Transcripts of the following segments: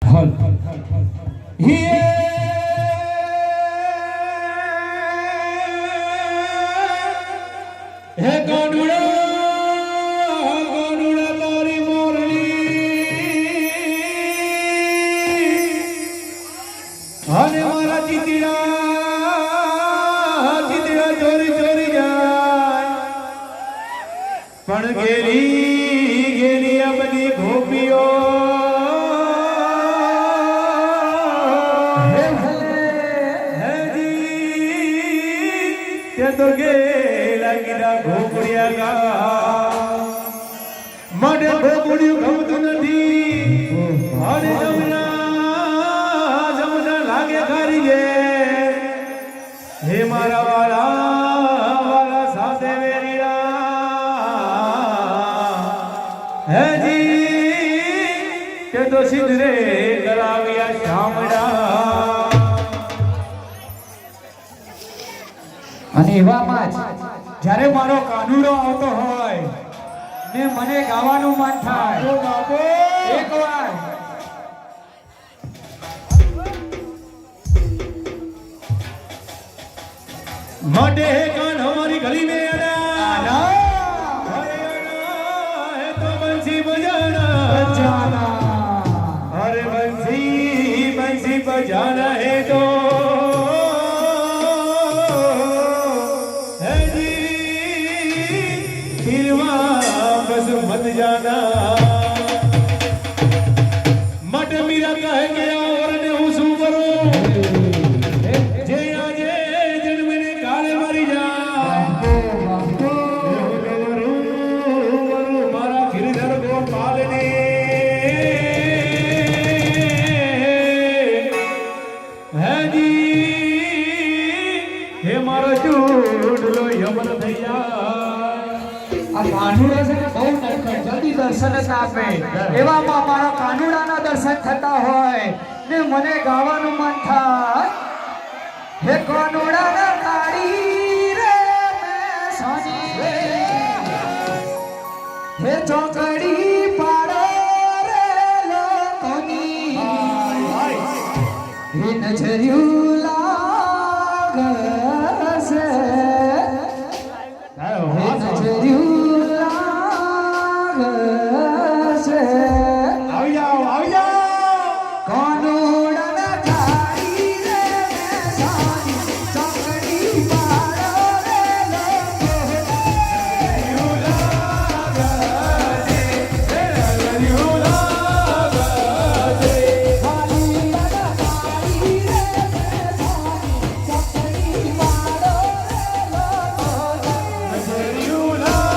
હલ હે ગોનુડા ગોનુડા તારી મોરલી અને મારા ચીતડા ચોરી ચોરી જાય પણ ઘેરી ઘેરી આ બધી ગોપીઓ તો ગેલા ગીરા ઘોપડિયા ગા મને ઘોપડિયું ગમતું નથી અને જમના લાગે ખારી ગે હે મારા વાલા સાથે વેરીડા હેજી તે તો સિદ્ધરે કરાવ્યા શામડા અને એવામાં જ જ્યારે મારો કાનુડો આવતો હોય ને મને ગાવાનું મન થાય બાપો એકવાર मटे कान हमारी गली में आना है तो बंसी बजाना अरे बंसी बंसी बजाना है तो है जी फिर वापस मत जाना मट मीरा कह के और ने हूँ शू करूं કાનુડા છે ને બહુ નરકટ જલ્દી દર્શન જ ના આપે એવામાં મારા કાનુડાના દર્શન થતા હોય ને મને ગાવાનું મન થાય હે કાનુડાના તાળી રે સોની હે ચોકડી પાડો રે લોકોની હે નજરિયું લાગે છે હે નજરિયું You love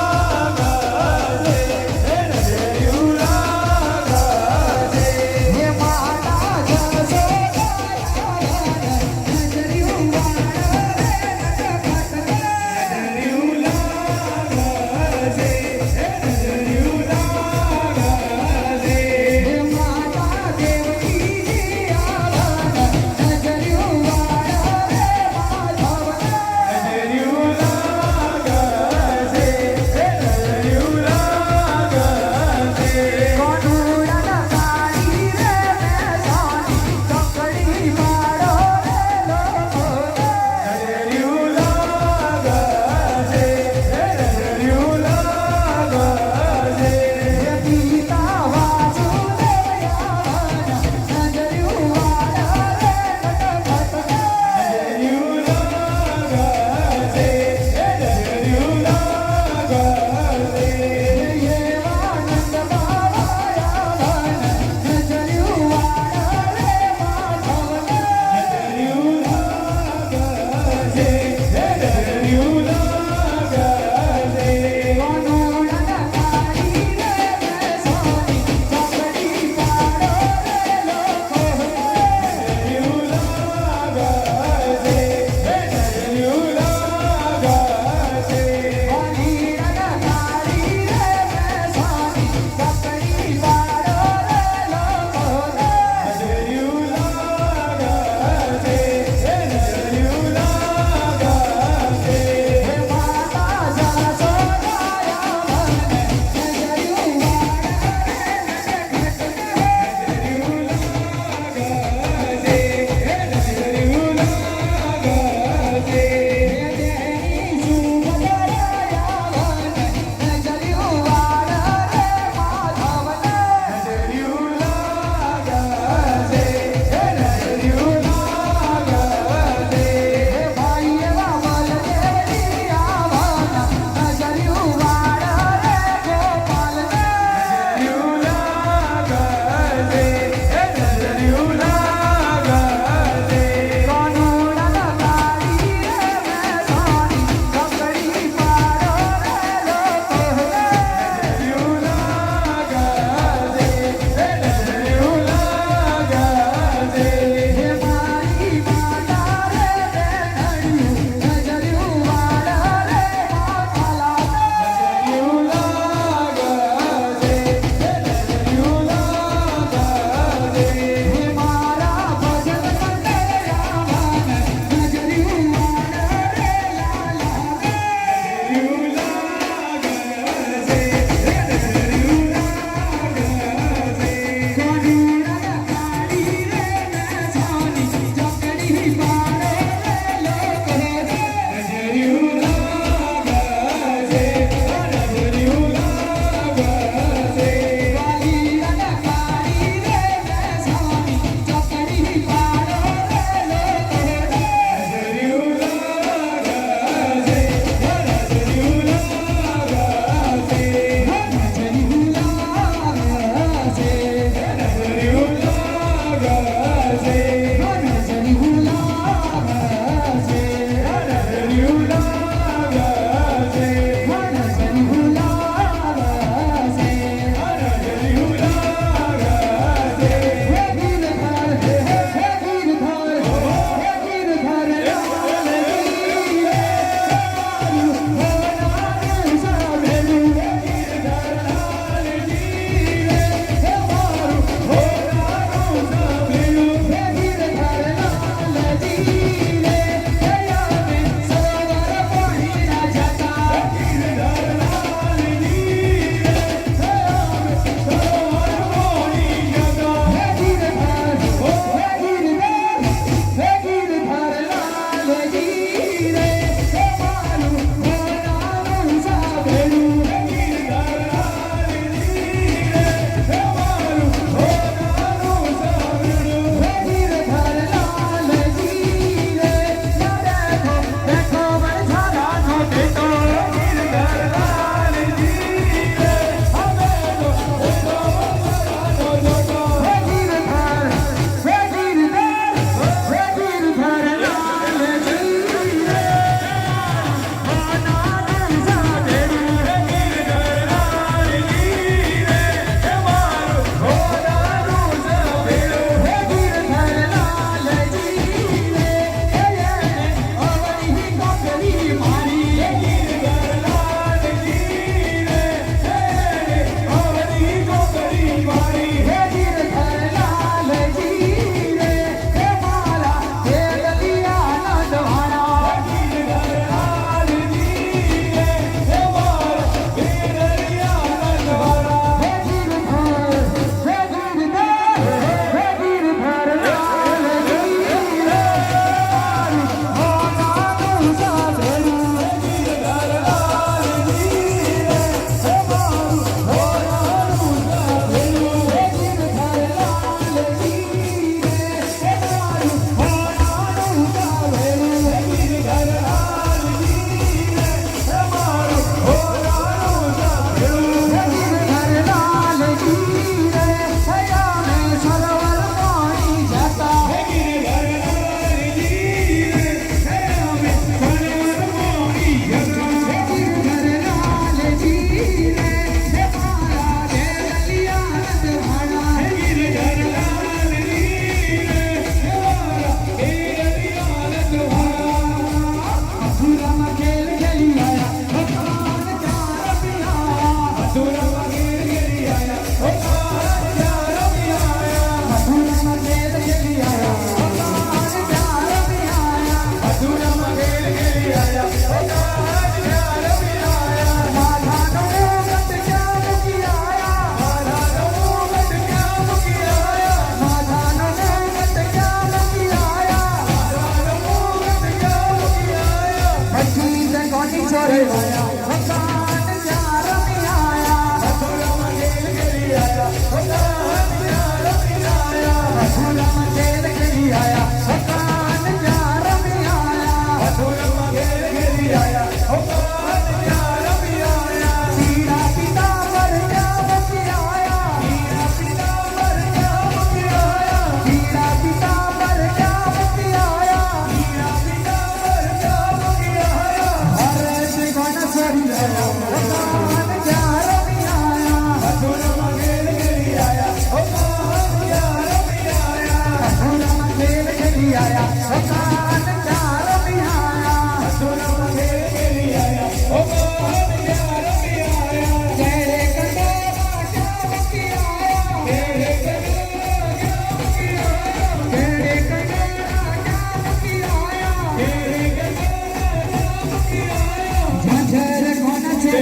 આયા ઓ કાન ક્યાં રમી આયા મથુરામાં ઘેર ઘેરી આયા ઓ કાન ક્યાં રમી આયા ઘેરે કંડોળા ક્યાં મૂકી આયા ઘેરે કંડોળા ક્યાં મૂકી આયા ઘેરે કંડોળા ક્યાં મૂકી આયા ઘેરે કંડોળા ક્યાં મૂકી આયા ઝાંઝર કોણ છે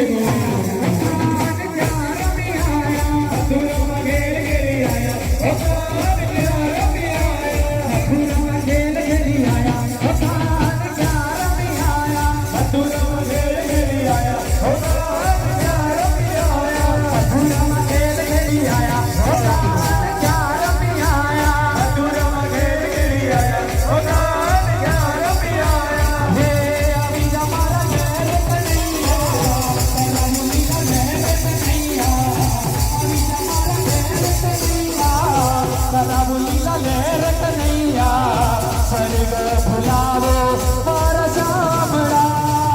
મથુરામાં ઘેર ઘેરી આયા ઓ કાન ક્યાં રમી આયા મથુરામાં ઘેર ઘેરી આયા ઓ કાન ક્યાં રમી આયા મથુરામાં ઘેર ઘેરી આયા ઓ કાન ક્યાં રમી આયા મથુરામાં ઘેર ઘેરી આયા ઓ કાન ક્યાં રમી આયા મથુરામાં ઘેર ઘેરી આયા ઓ કાન ક્યાં રમી આયા હે આવી જા મારા ઘેર કનૈયા કરાવું લીલા ઘેર કનૈયા આવી જા મારા ઘેર કનૈયા કરાવું લીલા ઘેર કનૈયા સ્વર્ગ ભુલાવો મારા સાંભળા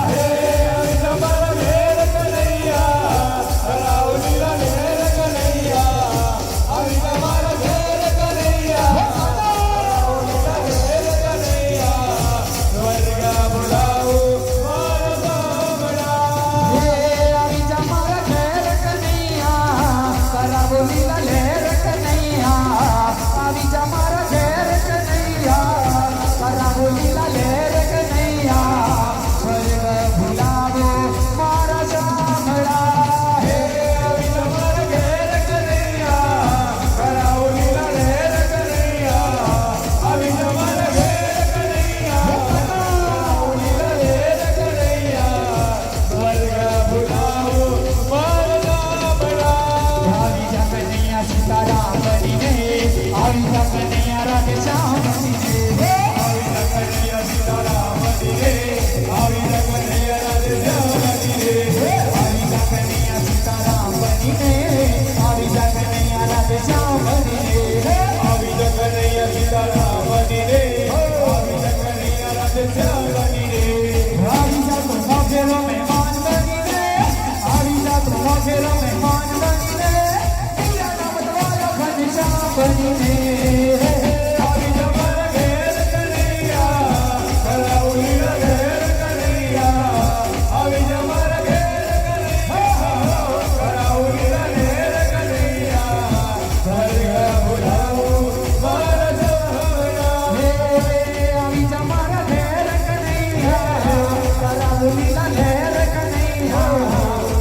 હે આવી તમારા ઘેર કનૈયા હરાવ લીલા ઘેર કનૈયા આવી તમારા ઘેર કનૈયા હરાવ લીલા ઘેર કનૈયા સ્વર્ગ બોલાવો મારા સાંભળા હે આવી જા મારા ઘેર કનૈયા કરાવું લીલા ઘેર કનૈયા આવી જા મારા ઘેર કનૈયા કરાવું લીલા ઘેર કનૈયા સ્વર્ગ ભુલાવો મારા સાંભળા હે આવી તમારા ઘેર કનૈયા હરાવ લીલા ઘેર કનૈયા આવી તમારા ઘેર કનૈયા હરાવ લીલા ઘેર કનૈયા સ્વર્ગ બોલાવો મારા સાંભળા આવી જા કનૈયા સીતારામ બનીને આવી જા કનૈયા રાધે શ્યામ બનીને આવી કનૈયા સીતારામ બનીને આવી કનૈયા રાધે શ્યામ બનીને આવી જા કનૈયા સીતારામ બનીને આવી જા કનૈયા રાધે શ્યામ બનીને આવી કનૈયા સીતારામ બનીને આવી કનૈયા રાધે શ્યામ બનીને આવી જા તો મોગેલો મહેમાન બનીને આવી જા તો મોગેલો મહેમાન બનીને બીજા નામ તમારા ઘનશ્યામ બનીને આવી તમારા ઘેર કનૈયા હરાવ લીલા ઘેર કનૈયા આવી તમારા ઘેર કનૈયા હરાવ લીલા ઘેર કનૈયા સ્વર્ગ બોલાવો મારા સાંભળા આવી જા મારા ઘેર કનૈયા કરાવું લીલા ઘેર કનૈયા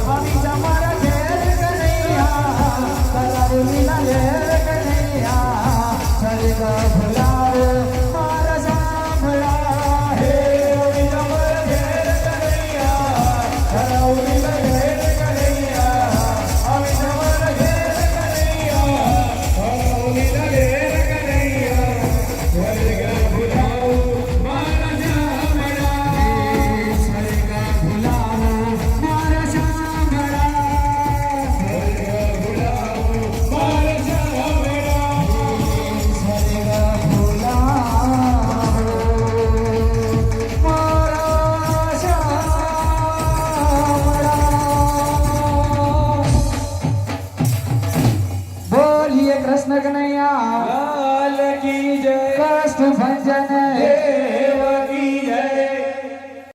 આવી જા મારા ઘેર કનૈયા કરાવું લીલા ઘેર કનૈયા સ્વર્ગ ભુલાવો મારા સાંભળા હે આવી તમારા ઘેર કનૈયા હરાવ લીલા ઘેર કનૈયા આવી તમારા ઘેર કનૈયા હરાવ લીલા ઘેર કનૈયા સ્વર્ગ બોલાવો મારા સાંભળા સ્વર્ગ ભુલાવો મારા સાંભળા બોલાવો મારા સાંભળા સ્વર્ગ ભુલાવો મારા સાંભળા બોલીએ કૃષ્ણ કનૈયા